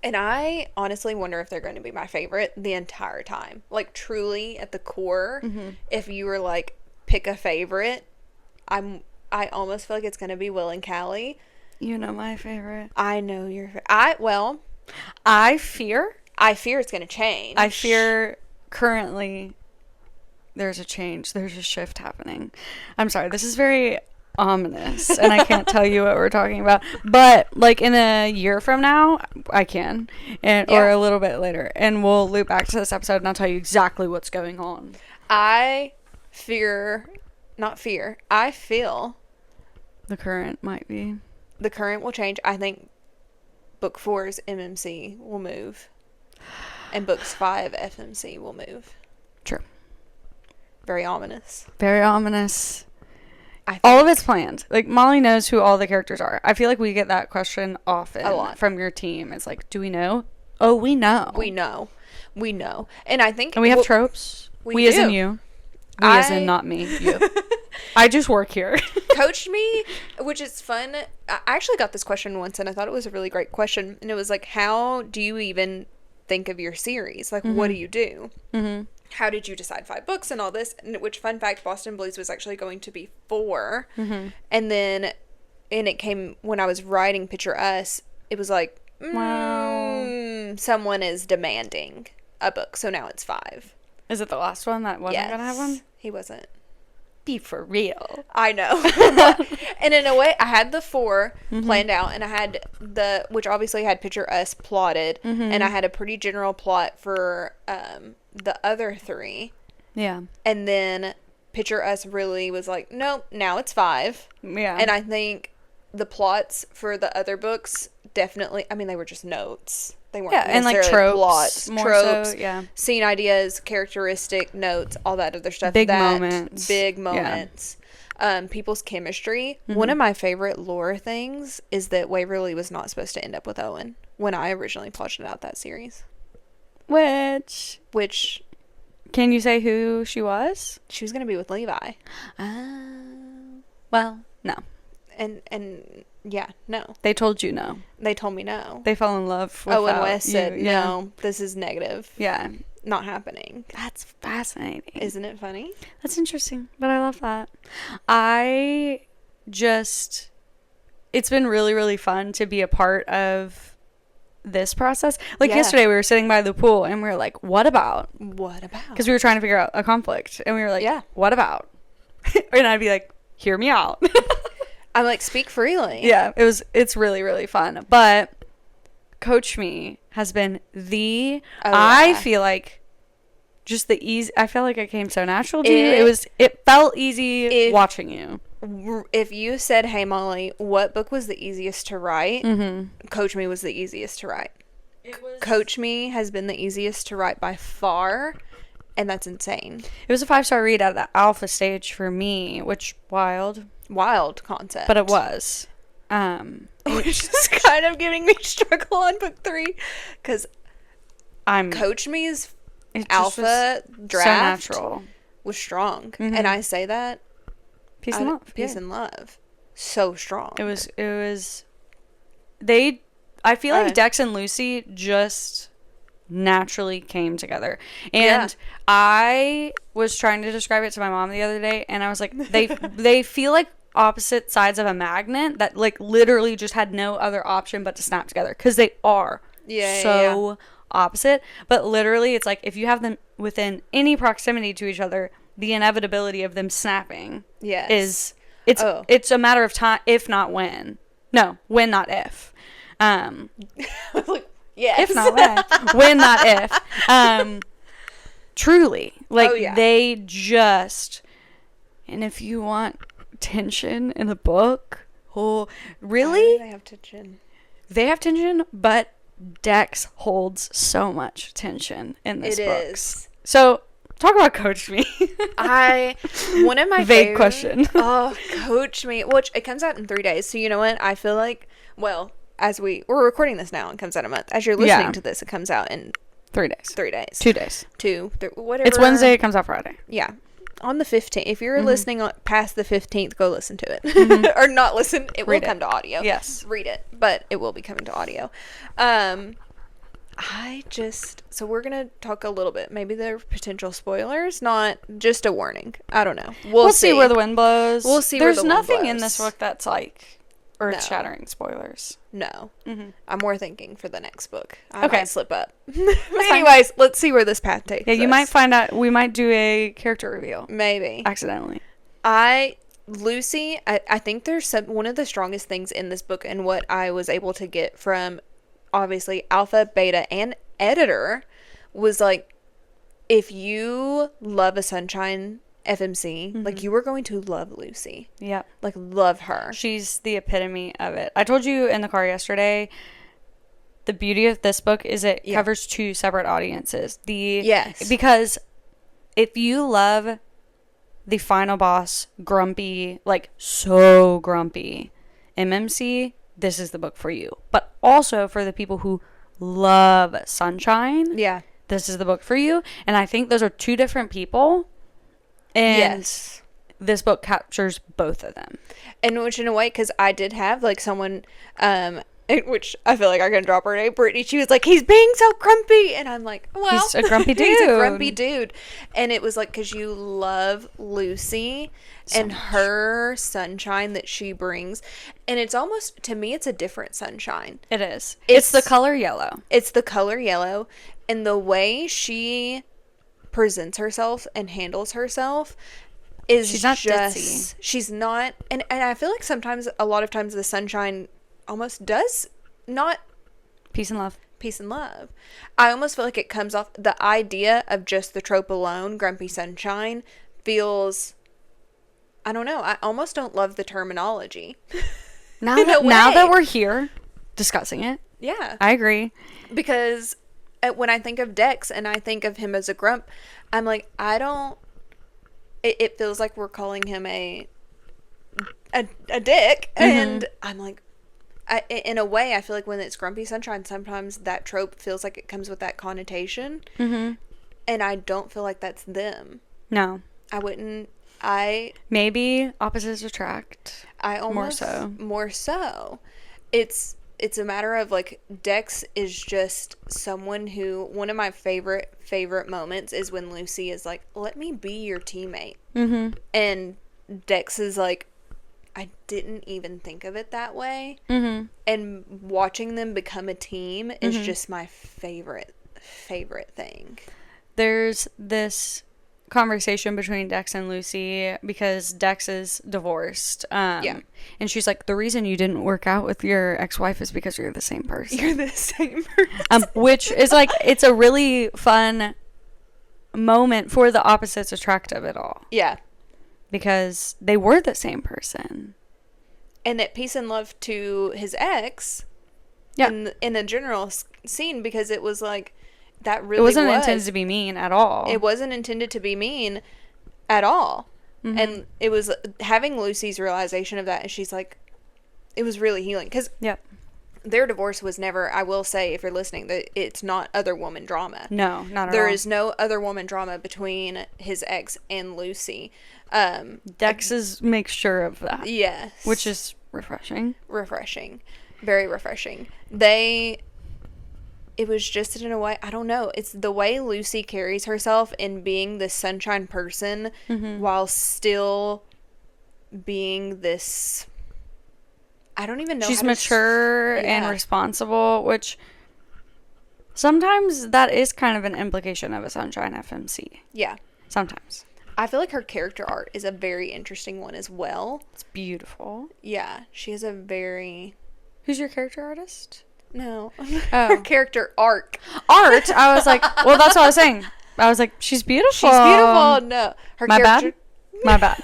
And I honestly wonder if they're going to be my favorite the entire time. Like, truly, at the core, if you were like, pick a favorite, I almost feel like it's going to be Will and Callie. You know my favorite. I know your I fear it's going to change. I fear currently there's a change. There's a shift happening. I'm sorry. This is very ominous and I can't tell you what we're talking about. But like in a year from now, I can. Or a little bit later. And we'll loop back to this episode and I'll tell you exactly what's going on. I feel The current might be. the current will change. I think book 4's MMC will move. And books 5 FMC will move. True. Very ominous. Very ominous. I think All of it's planned. Like, Molly knows who all the characters are. I feel like we get that question often A lot. from your team. It's like, do we know? Oh, we know. we know. And I think... And we have tropes. we as in do. you. We as in not me. You. I just work here. Coached me, which is fun. I actually got this question once, and I thought it was a really great question. And it was like, how do you even think of your series? Like, what do you do? Mm-hmm. How did you decide 5 books and all this? And which, fun fact, Boston Blues was actually going to be 4. Mm-hmm. And it came when I was writing Picture Us, it was like, someone is demanding a book. So now it's 5. Is it the last one that wasn't going to have one? He wasn't. Be for real. I know. And in a way, I had the 4 planned out, and I had which obviously had Picture Us plotted, and I had a pretty general plot for the other 3. Yeah. And then Picture Us really was like, nope, now it's 5. Yeah. And I think the plots for the other books definitely, I mean, they were just notes. They weren't and like necessarily tropes, tropes, so, yeah. scene ideas, characteristic notes, all that other stuff. Big moments. People's chemistry. One of my favorite lore things is that Waverly was not supposed to end up with Owen when I originally plotted out that series. Which can you say who she was? She was going to be with Levi. Well, no. And yeah, no. They told you no. They told me no. They fell in love with Owen West said, no, this is negative. Yeah. Not happening. That's fascinating. Isn't it funny? That's interesting, but I love that. It's been really, really fun to be a part of this process. Like yesterday, we were sitting by the pool and we were like, what about? Because we were trying to figure out a conflict and we were like, what about? And I'd be like, hear me out. I'm like, speak freely. Yeah, it's really, really fun. But Coach Me has been I feel like just the easy. I feel like it came so natural to you. It felt easy watching you. If you said, hey, Molly, what book was the easiest to write? Coach Me was the easiest to write. Coach Me has been the easiest to write by far. And that's insane. It was a 5-star read at the alpha stage for me, which wild concept. But it was. Which is kind of giving me struggle on book 3. Because Coach Me's alpha draft so natural. Was strong. And I say that. Peace and love. Peace and love. So strong. It was. I feel like Dex and Lucy just naturally came together, and I was trying to describe it to my mom the other day, and I was like, they feel like opposite sides of a magnet that like literally just had no other option but to snap together, because they are opposite, but literally it's like if you have them within any proximity to each other, the inevitability of them snapping it's a matter of time, if not when. No, when, not if. Like, yes. If not when. When, not if. Truly. Like, they just... And if you want tension in a book... Oh, really? They have tension. They have tension, but Dex holds so much tension in this book. It is. So, talk about Coach Me. One of my vague question. Oh, Coach Me. Which, it comes out in 3 days. So, you know what? I feel like... Well... As we're recording this now, it comes out a month. As you're listening to this, it comes out in 3 days. 3 days. 2 days. Whatever. It's Wednesday. It comes out Friday. Yeah. On the 15th. If you're listening past the 15th, go listen to it. Or not listen. It will come to audio. Yes. Read it. But it will be coming to audio. So we're going to talk a little bit. Maybe there are potential spoilers. Not just a warning. I don't know. We'll see where the wind blows. We'll see There's where the wind blows. There's nothing in this book that's like... earth-shattering spoilers. No. I'm more thinking for the next book. I might slip up. Anyways, let's see where this path takes us. You might find out. We might do a character reveal. Maybe. Accidentally. Lucy, I think there's one of the strongest things in this book, and what I was able to get from, obviously, alpha, beta, and editor, was like, if you love a Sunshine FMC, like, you were going to love Lucy. Yeah. Like, love her. She's the epitome of it. I told you in the car yesterday, the beauty of this book is it covers 2 separate audiences. Because if you love the final boss, grumpy, like, so grumpy MMC, this is the book for you. But also for the people who love Sunshine, this is the book for you. And I think those are 2 different people. And this book captures both of them. And which, in a way, because I did have, like, someone, which I feel like I can drop her name, Brittany, she was like, he's being so grumpy. And I'm like, well. He's a grumpy dude. He's a grumpy dude. And it was like, because you love Lucy and her sunshine that she brings. And it's almost, to me, it's a different sunshine. It is. It's the color yellow. It's the color yellow. And the way she presents herself and handles herself, is She's not just ditzy. she's not, and I feel like sometimes, a lot of times, the Sunshine almost does not Peace and love. peace and love. I almost feel like it comes off, the idea of just the trope alone, Grumpy Sunshine, feels, I don't know, I almost don't love the terminology. Now In a now that way. we're here discussing it, Yeah. I agree. Because when I think of Dex and I think of him as a grump, I'm like, I don't, it feels like we're calling him a dick. And I'm like, in a way, I feel like when it's Grumpy Sunshine, sometimes that trope feels like it comes with that connotation. And I don't feel like that's them. No. I wouldn't, Maybe opposites attract. I almost, more so. It's a matter of, like, Dex is just someone who, one of my favorite moments is when Lucy is like, let me be your teammate. And Dex is like, I didn't even think of it that way. And watching them become a team is just my favorite thing. There's this conversation between Dex and Lucy because Dex is divorced. And she's like, the reason you didn't work out with your ex-wife is because you're the same person. You're the same person. Which is like, it's a really fun moment for the opposites attract of it all. Yeah. Because they were the same person. And that peace and love to his ex. Yeah. In a general scene, because it was like, that really it wasn't intended to be mean at all. It wasn't intended to be mean at all. And it was having Lucy's realization of that, and she's like, it was really healing. Because their divorce was never, I will say, if you're listening, that it's not other woman drama. No, not at all. There is no other woman drama between his ex and Lucy. Dex makes sure of that. Yes. Which is refreshing. Very refreshing. It was just in a way, I don't know, it's the way Lucy carries herself in being this sunshine person while still being this, I don't even know. She's mature and responsible, which sometimes that is kind of an implication of a Sunshine FMC. Yeah. Sometimes. I feel like her character art is a very interesting one as well. It's beautiful. Yeah. She has a very... Who's your character artist? No. Oh. Her character arc. Art? I was like, well, that's what I was saying. I was like, she's beautiful. She's beautiful. No. Her My character... bad? My bad.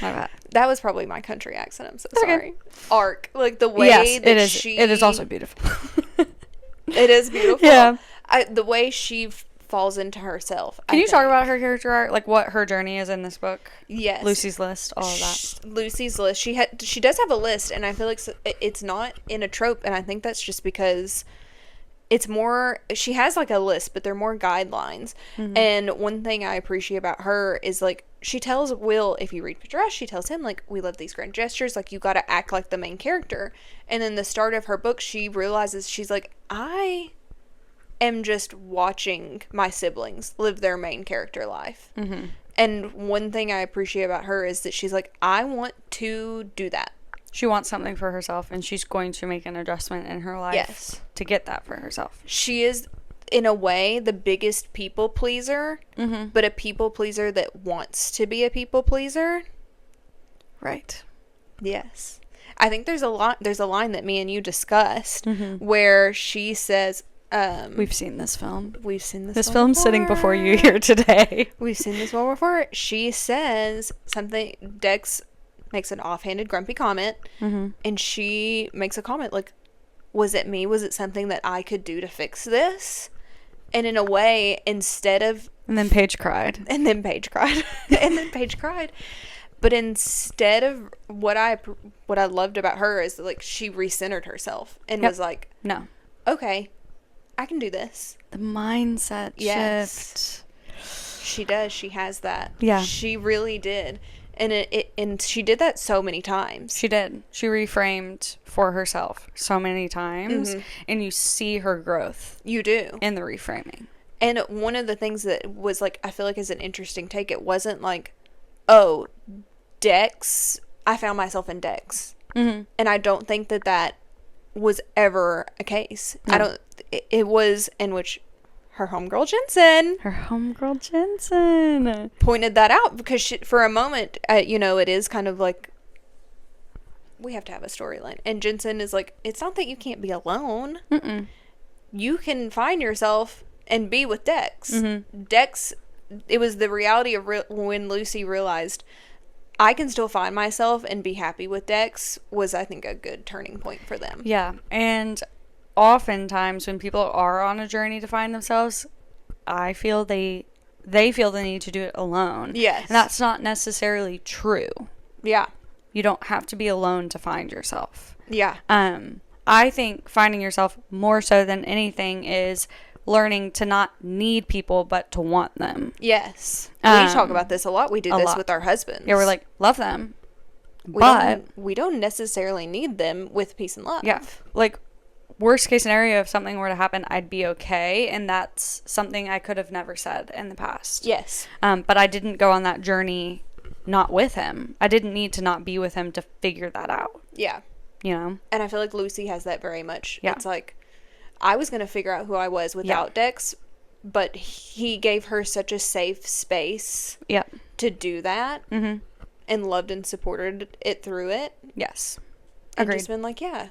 My bad. That was probably my country accent. I'm so Okay. sorry. Arc. Like the way yes, that it is. she... It is also beautiful. It is beautiful. Yeah. The way she falls into herself. Can you talk about her character art? Like what her journey is in this book? Yes. Lucy's list, all of that. Lucy's list. She does have a list, and I feel like it's not in a trope, and I think that's just because it's more, she has like a list, but they're more guidelines. And one thing I appreciate about her is like, she tells Will, if you read Picture Us, she tells him like, we love these grand gestures, like you got to act like the main character. And in the start of her book, she realizes, she's like, I am just watching my siblings live their main character life. And one thing I appreciate about her is that she's like, I want to do that. She wants something for herself, and she's going to make an adjustment in her life to get that for herself. She is, in a way, the biggest people pleaser, but a people pleaser that wants to be a people pleaser. Right. Yes. I think there's a line that me and you discussed where she says, we've seen this film. We've seen this film sitting before you here today. We've seen this one before. She says something, Dex makes an offhanded grumpy comment, and she makes a comment like, was it me? Was it something that I could do to fix this? And in a way, instead of... And then Paige cried. And then Paige cried. But instead of what I loved about her is like, she recentered herself and was like, no, okay, I can do this. The mindset shift. She does. She has that. Yeah. She really did. And and she did that so many times. She did. She reframed for herself so many times. And you see her growth. You do. In the reframing. And one of the things that was like, I feel like is an interesting take, it wasn't like, oh, Dex, I found myself in Dex. And I don't think that was ever a case. No. It was, in which her homegirl Jensen. Her homegirl Jensen Pointed that out because for a moment, it is kind of like, we have to have a storyline. And Jensen is like, it's not that you can't be alone. Mm-mm. You can find yourself and be with Dex. Mm-hmm. Dex, it was the reality of when Lucy realized, I can still find myself and be happy with Dex, was, I think, a good turning point for them. Yeah. And oftentimes when people are on a journey to find themselves, I feel they feel the need to do it alone. Yes. And that's not necessarily true. Yeah. You don't have to be alone to find yourself. Yeah. I think finding yourself more so than anything is learning to not need people, but to want them. Yes. We talk about this a lot. We do this with our husbands. Yeah, we're like, love them. We don't necessarily need them with peace and love. Yeah. Like, worst case scenario, if something were to happen, I'd be okay. And that's something I could have never said in the past. Yes. But I didn't go on that journey not with him. I didn't need to not be with him to figure that out. Yeah. You know? And I feel like Lucy has that very much. Yeah. It's like, I was going to figure out who I was without Dex, but he gave her such a safe space to do that, and loved and supported it through it. Yes. And Agreed. just been like, yeah.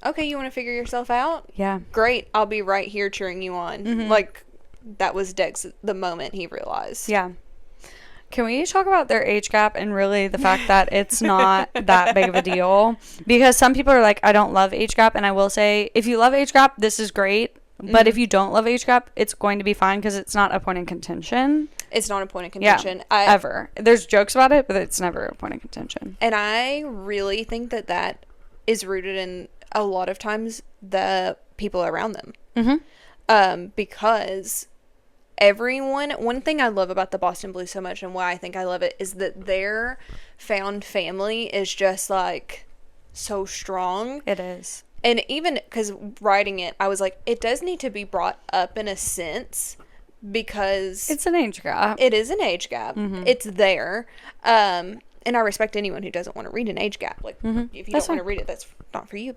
Okay, you want to figure yourself out? Yeah. Great. I'll be right here cheering you on. Like, that was Dex the moment he realized. Yeah. Can we talk about their age gap and really the fact that it's not that big of a deal? Because some people are like, I don't love age gap. And I will say, if you love age gap, this is great. But if you don't love age gap, it's going to be fine because it's not a point in contention. It's not a point of contention. Yeah, ever. There's jokes about it, but it's never a point of contention. And I really think that is rooted in, a lot of times, the people around them. Because one thing I love about the Boston Blues so much, and why I think I love it, is that their found family is just like so strong. It is. And even because writing it, I was like, it does need to be brought up in a sense, because it's an age gap. It is an age gap. It's there. And I respect anyone who doesn't want to read an age gap. Like, if you don't want to read it, that's not for you.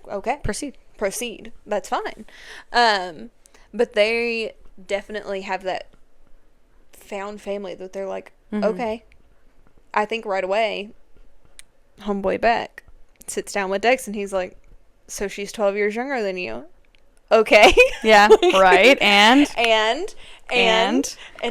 Okay. Proceed. That's fine. But they definitely have that found family that they're like, okay. I think right away, homeboy Beck sits down with Dex and he's like, so she's 12 years younger than you. Okay. Yeah, right. And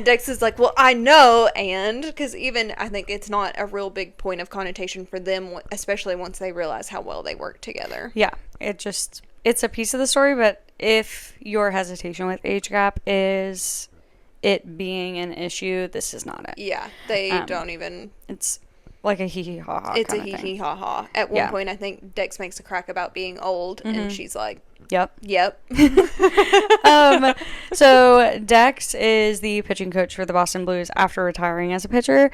Dex is like, well, I know. And because even I think it's not a real big point of connotation for them, especially once they realize how well they work together. Yeah. It's a piece of the story, but if your hesitation with age gap is it being an issue, this is not it. Yeah. They don't even. It's like a hee hee ha ha. It's a hee hee ha ha. At one point, I think Dex makes a crack about being old, and she's like, Yep. So Dex is the pitching coach for the Boston Blues after retiring as a pitcher,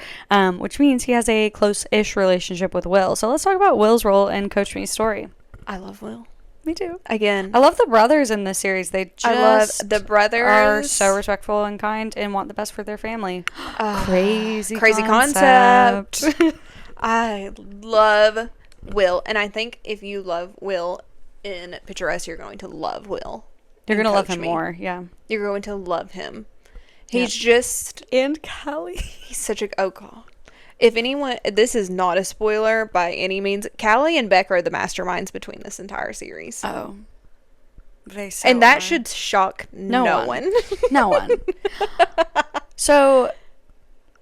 which means he has a close-ish relationship with Will. So let's talk about Will's role in Coach Me's story. I love Will. Me too. Again. I love the brothers in this series. I love the brothers. Are so respectful and kind and want the best for their family. Crazy concept. I love Will. And I think if you love Will in Picturesque, you're going to love Will. You're going to love him more. Yeah. You're going to love him. He's just... And Callie. He's such a... Oh, God. If anyone, this is not a spoiler by any means, Callie and Beck are the masterminds between this entire series. Oh. And that should shock no one. No one. So,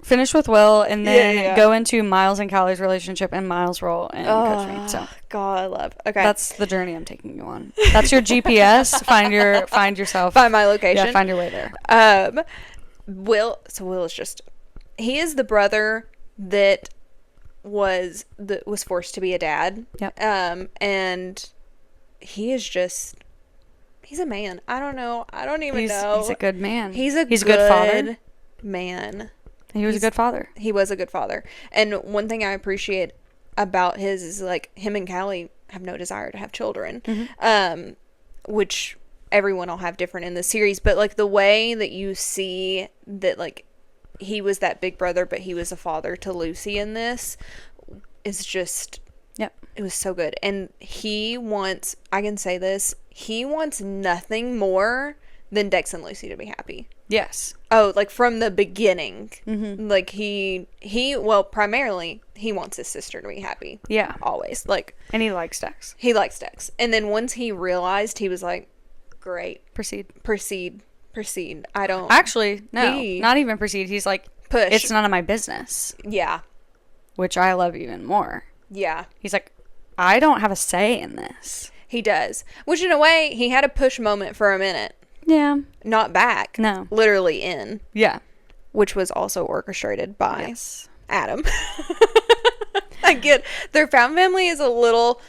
finish with Will and then go into Miles and Callie's relationship and Miles' role in Coach Me. So, God, I love. Okay. That's the journey I'm taking you on. That's your GPS. Find yourself. Find my location. Yeah, find your way there. Will is just, he is the brother that was forced to be a dad. Yep. And he is just, he's a man. I don't know. I don't even know. He's a good man. He's a good father. Man. He was a good father. He was a good father. And one thing I appreciate about his is, like, him and Callie have no desire to have children. Which everyone will have different in the series. But, like, the way that you see that, like, he was that big brother, but he was a father to Lucy in this is just, it was so good. And he wants, I can say this, he wants nothing more than Dex and Lucy to be happy. Yes. Oh, like from the beginning. Mm-hmm. Like well, primarily he wants his sister to be happy. Yeah. Always. Like, And he likes Dex. he likes Dex. And then once he realized, he was like, great. Proceed. I don't Actually, no. Not even proceed. He's like, push. it's none of my business. Yeah. Which I love even more. Yeah. He's like, I don't have a say in this. He does. Which in a way, he had a push moment for a minute. Yeah. Not back. No. Literally in. Yeah. Which was also orchestrated by Yes. Adam. I get their found family is a little.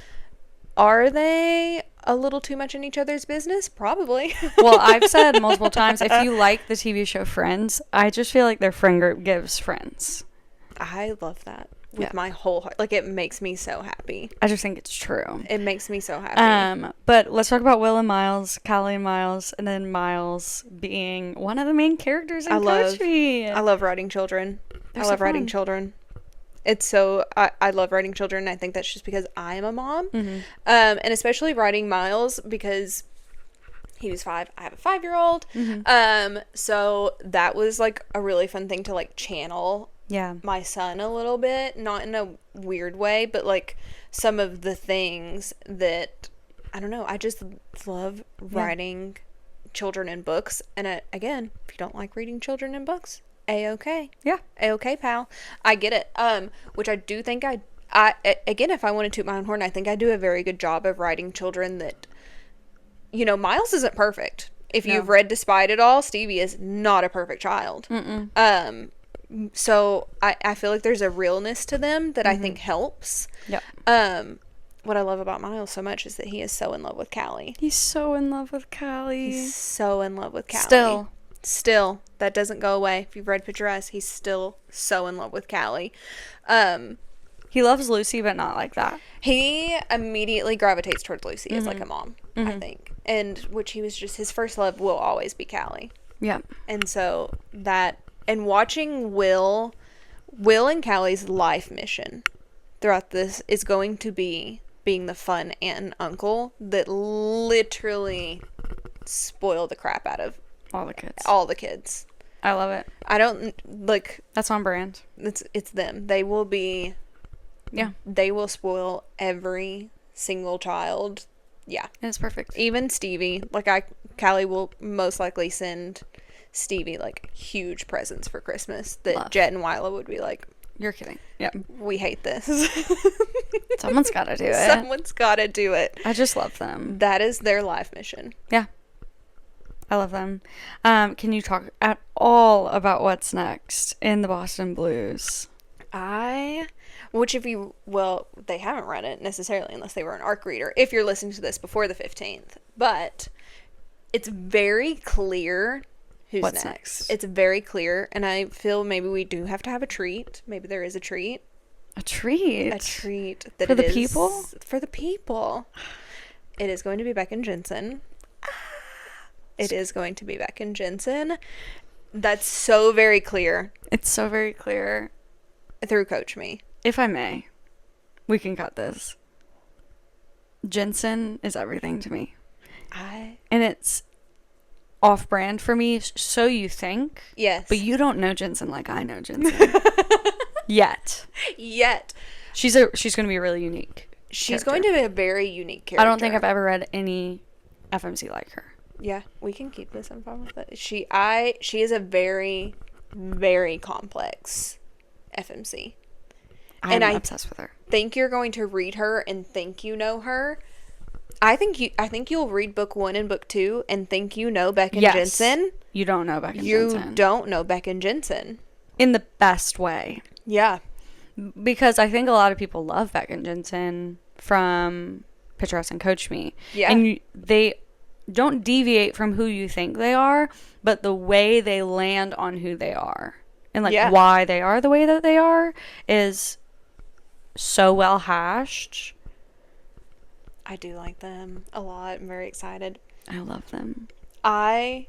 Are they a little too much in each other's business? Probably. Well, I've said multiple times, if you like the TV show Friends, I just feel like their friend group gives Friends. I love that with my whole heart. Like, it makes me so happy. I just think it's true. It makes me so happy. But let's talk about Will and Miles, Callie and Miles, and then Miles being one of the main characters in Coach Me. I love writing children. They're I so love writing fun. children. It's so I love writing children. I think that's just because I am a mom, Mm-hmm. And especially writing Miles because he was 5. I have a 5-year-old. Mm-hmm. So that was like a really fun thing to like channel Yeah. my son a little bit, not in a weird way, but like some of the things that I don't know. I just love writing children in books. And again, if you don't like reading children in books, A-okay. Yeah. A-okay, pal. I get it. Which I do think I again, if I want to toot my own horn, I think I do a very good job of writing children that, Miles isn't perfect. If you've read Despite It All, Stevie is not a perfect child. Mm-mm. So I feel like there's a realness to them that I think helps. Yep. What I love about Miles so much is that he is so in love with Callie. He's so in love with Callie. He's so in love with Callie. Still, that doesn't go away. If you've read Picture Us, he's still so in love with Callie. He loves Lucy, but not like that. He immediately gravitates towards Lucy as like a mom, I think. And which he was just, his first love will always be Callie. Yeah. And so that, and watching Will and Callie's life mission throughout this is going to be being the fun aunt and uncle that literally spoil the crap out of All the kids. I love it. I don't like. That's on brand. It's them. They will be. Yeah. They will spoil every single child. Yeah. And it's perfect. Even Stevie. Like Callie will most likely send Stevie like huge presents for Christmas that Jet and Wyla would be like, you're kidding. Yeah. We hate this. Someone's got to do it. Someone's got to do it. I just love them. That is their life mission. Yeah. I love them. Can you talk at all about what's next in the Boston Blues? Which if you, well, they haven't read it necessarily unless they were an ARC reader, if you're listening to this before the 15th. But it's very clear what's next. It's very clear, and I feel maybe we do have to have a treat. Maybe there is a treat. A treat? A treat. That for the people? For the people. It is going to be Beck and Jensen. It is going to be Beck and Jensen. That's so very clear. It's so very clear. Through Coach Me. If I may, we can cut this. Jensen is everything to me. And it's off-brand for me, so you think. Yes. But you don't know Jensen like I know Jensen. Yet. She's going to be really unique. She's going to be a very unique character. I don't think I've ever read any FMC like her. Yeah, we can keep this. I'm fine with it. She is a very, very complex FMC. I'm obsessed with her. Think you're going to read her and think you know her. I think you'll read book 1 and book 2 and think you know Beck and Jensen. You don't know Beck and Jensen. You don't know Beck and Jensen. In the best way. Yeah. Because I think a lot of people love Beck and Jensen from Picture Us and Coach Me. Yeah. And they don't deviate from who you think they are, but the way they land on who they are and why they are the way that they are is so well hashed. I do like them a lot. I'm very excited. I love them. I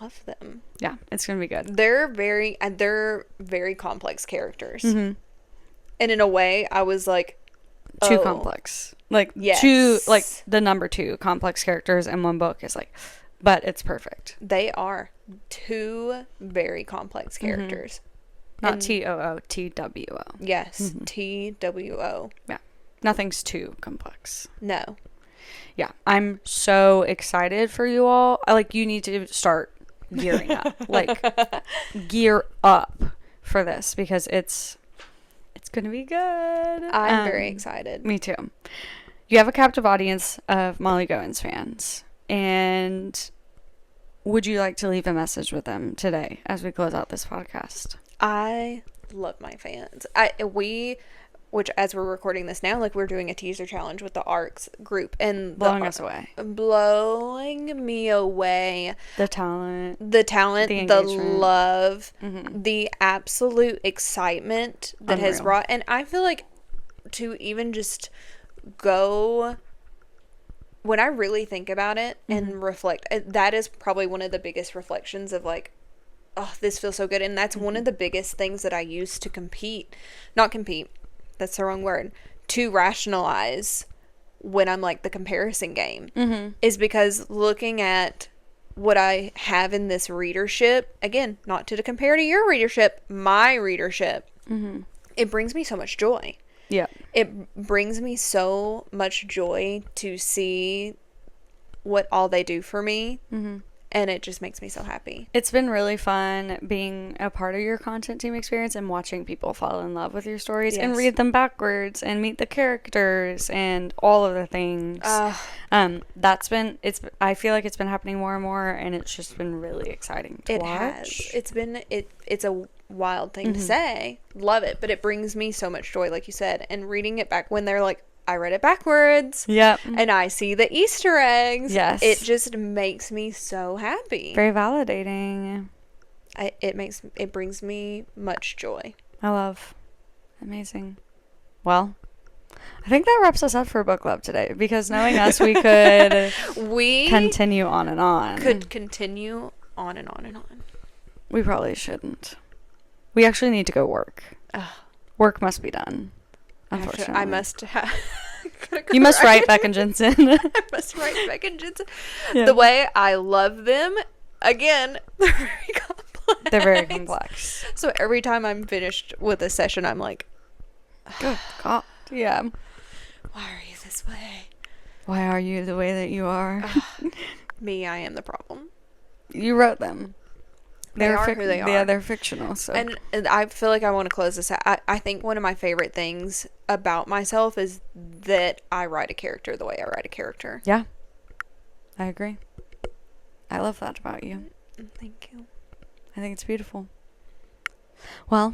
love them. Yeah, it's gonna be good. They're very complex characters. Mm-hmm. And in a way, I was like, too complex. Like, yes. two, like, the number 2 complex characters in one book is, like, but it's perfect. They are two very complex characters. Not T-O-O, T-W-O. Yes, T-W-O. Yeah. Nothing's too complex. No. Yeah. I'm so excited for you all. You need to start gearing up. Gear up for this because it's going to be good. I'm very excited. Me too. You have a captive audience of Mollie Goins fans. And would you like to leave a message with them today as we close out this podcast? I love my fans. Which as we're recording this now, we're doing a teaser challenge with the ARCS group and blowing us away. Blowing me away. The talent, the love, the absolute excitement that has brought. And I feel like to even just go, when I really think about it and reflect, that is probably one of the biggest reflections of oh, this feels so good. And that's one of the biggest things that I use to not compete, that's the wrong word, to rationalize when I'm the comparison game, is because looking at what I have in this readership, again, not to compare to your readership, my readership, it brings me so much joy. Yeah. It brings me so much joy to see what all they do for me. And it just makes me so happy. It's been really fun being a part of your content team experience and watching people fall in love with your stories and read them backwards and meet the characters and all of the things. I feel like it's been happening more and more, and it's just been really exciting to watch. It's a wild thing to say. Love it, but it brings me so much joy, like you said. And reading it back when they're I read it backwards. Yep. And I see the Easter eggs. Yes. It just makes me so happy. Very validating. It brings me much joy. I love. Amazing. Well, I think that wraps us up for book club today, because knowing us, we could continue on and on. Could continue on and on and on. We probably shouldn't. We actually need to go work. Work must be done. Unfortunately. I must have. You must write Beck and Jensen. I must write Beck and Jensen. Yeah. The way I love them, again, they're very complex. They're very complex. So every time I'm finished with a session, I'm like, good God. Yeah. Why are you this way? Why are you the way that you are? Me, I am the problem. You wrote them. They are who they are. Yeah, they're fictional. So. And I feel like I want to close this out. I think one of my favorite things about myself is that I write a character the way I write a character. Yeah. I agree. I love that about you. Thank you. I think it's beautiful. Well,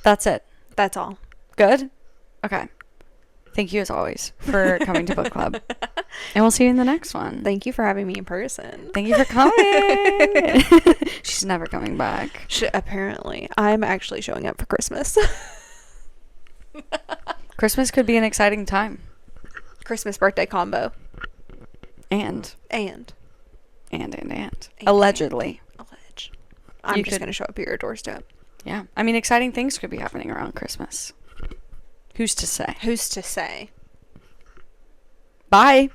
that's it. That's all. Good? Okay. Thank you, as always, for coming to book club. And we'll see you in the next one. Thank you for having me in person. Thank you for coming. She's never coming back. Apparently. I'm actually showing up for Christmas. Christmas could be an exciting time. Christmas birthday combo. And. Allegedly. I'm just going to show up at your doorstep. Yeah. I mean, exciting things could be happening around Christmas. Who's to say? Who's to say? Bye.